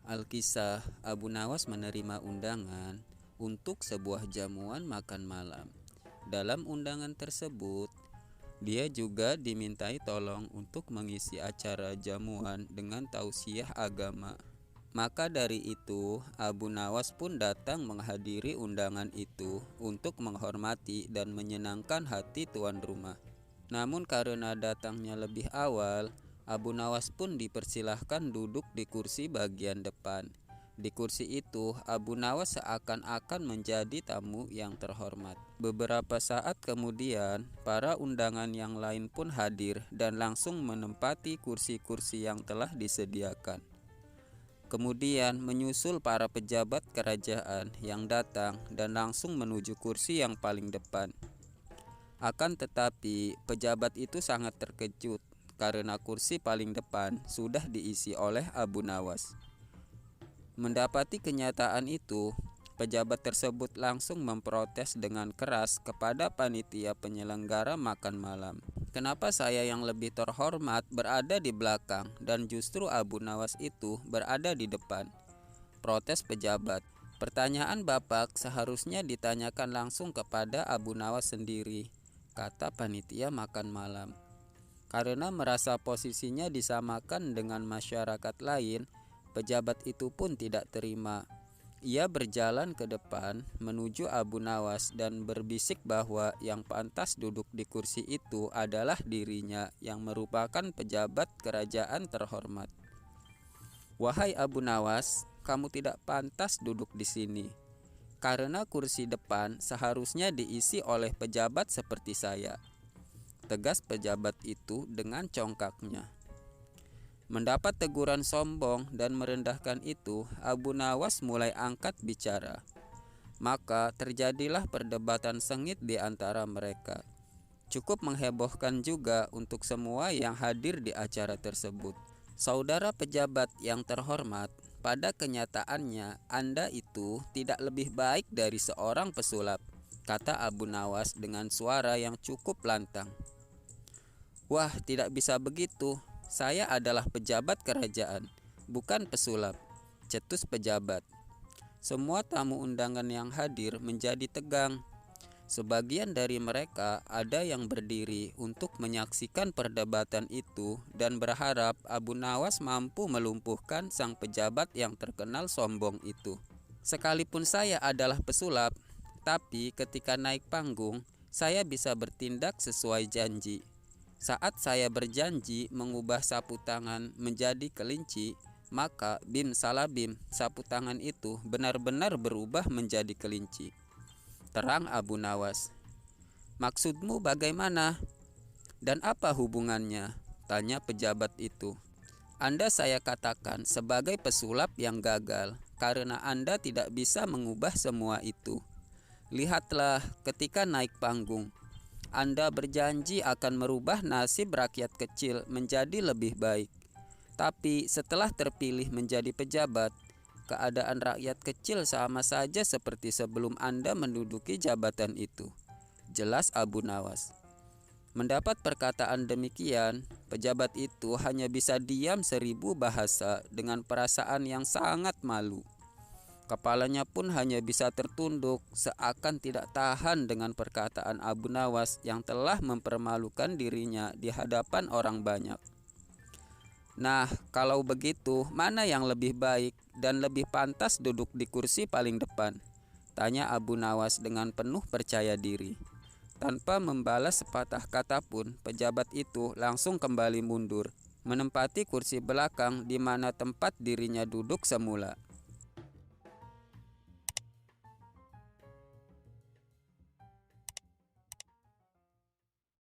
Alkisah, Abu Nawas menerima undangan untuk sebuah jamuan makan malam. Dalam undangan tersebut, dia juga dimintai tolong untuk mengisi acara jamuan dengan tausiah agama. Maka dari itu, Abu Nawas pun datang menghadiri undangan itu untuk menghormati dan menyenangkan hati tuan rumah. Namun karena datangnya lebih awal, Abu Nawas pun dipersilahkan duduk di kursi bagian depan. Di kursi itu, Abu Nawas seakan-akan menjadi tamu yang terhormat. Beberapa saat kemudian, para undangan yang lain pun hadir dan langsung menempati kursi-kursi yang telah disediakan. Kemudian menyusul para pejabat kerajaan yang datang dan langsung menuju kursi yang paling depan. Akan tetapi, pejabat itu sangat terkejut karena kursi paling depan sudah diisi oleh Abu Nawas. Mendapati kenyataan itu, pejabat tersebut langsung memprotes dengan keras kepada panitia penyelenggara makan malam. Kenapa saya yang lebih terhormat berada di belakang dan justru Abu Nawas itu berada di depan? Protes pejabat. Pertanyaan Bapak seharusnya ditanyakan langsung kepada Abu Nawas sendiri, kata panitia makan malam. Karena merasa posisinya disamakan dengan masyarakat lain, pejabat itu pun tidak terima. Ia berjalan ke depan menuju Abu Nawas dan berbisik bahwa yang pantas duduk di kursi itu adalah dirinya yang merupakan pejabat kerajaan terhormat. Wahai Abu Nawas, kamu tidak pantas duduk di sini, karena kursi depan seharusnya diisi oleh pejabat seperti saya, tegas pejabat itu dengan congkaknya. Mendapat teguran sombong dan merendahkan itu, Abu Nawas mulai angkat bicara. Maka terjadilah perdebatan sengit di antara mereka. Cukup menghebohkan juga untuk semua yang hadir di acara tersebut. Saudara pejabat yang terhormat, pada kenyataannya Anda itu tidak lebih baik dari seorang pesulap, kata Abu Nawas dengan suara yang cukup lantang. Wah, tidak bisa begitu. Saya adalah pejabat kerajaan, bukan pesulap, cetus pejabat. Semua tamu undangan yang hadir menjadi tegang. Sebagian dari mereka ada yang berdiri untuk menyaksikan perdebatan itu dan berharap Abu Nawas mampu melumpuhkan sang pejabat yang terkenal sombong itu. Sekalipun saya adalah pesulap, tapi ketika naik panggung, saya bisa bertindak sesuai janji. Saat saya berjanji mengubah sapu tangan menjadi kelinci, maka bim salah bim, sapu tangan itu benar-benar berubah menjadi kelinci. Terang Abu Nawas. Maksudmu bagaimana? Dan apa hubungannya? Tanya pejabat itu. Anda saya katakan sebagai pesulap yang gagal, karena Anda tidak bisa mengubah semua itu. Lihatlah ketika naik panggung, Anda berjanji akan merubah nasib rakyat kecil menjadi lebih baik. Tapi setelah terpilih menjadi pejabat, keadaan rakyat kecil sama saja seperti sebelum Anda menduduki jabatan itu. Jelas Abu Nawas. Mendapat perkataan demikian, pejabat itu hanya bisa diam 1000 bahasa dengan perasaan yang sangat malu. Kepalanya pun hanya bisa tertunduk seakan tidak tahan dengan perkataan Abu Nawas yang telah mempermalukan dirinya di hadapan orang banyak. Nah, kalau begitu, mana yang lebih baik dan lebih pantas duduk di kursi paling depan? Tanya Abu Nawas dengan penuh percaya diri. Tanpa membalas sepatah kata pun, pejabat itu langsung kembali mundur, menempati kursi belakang di mana tempat dirinya duduk semula.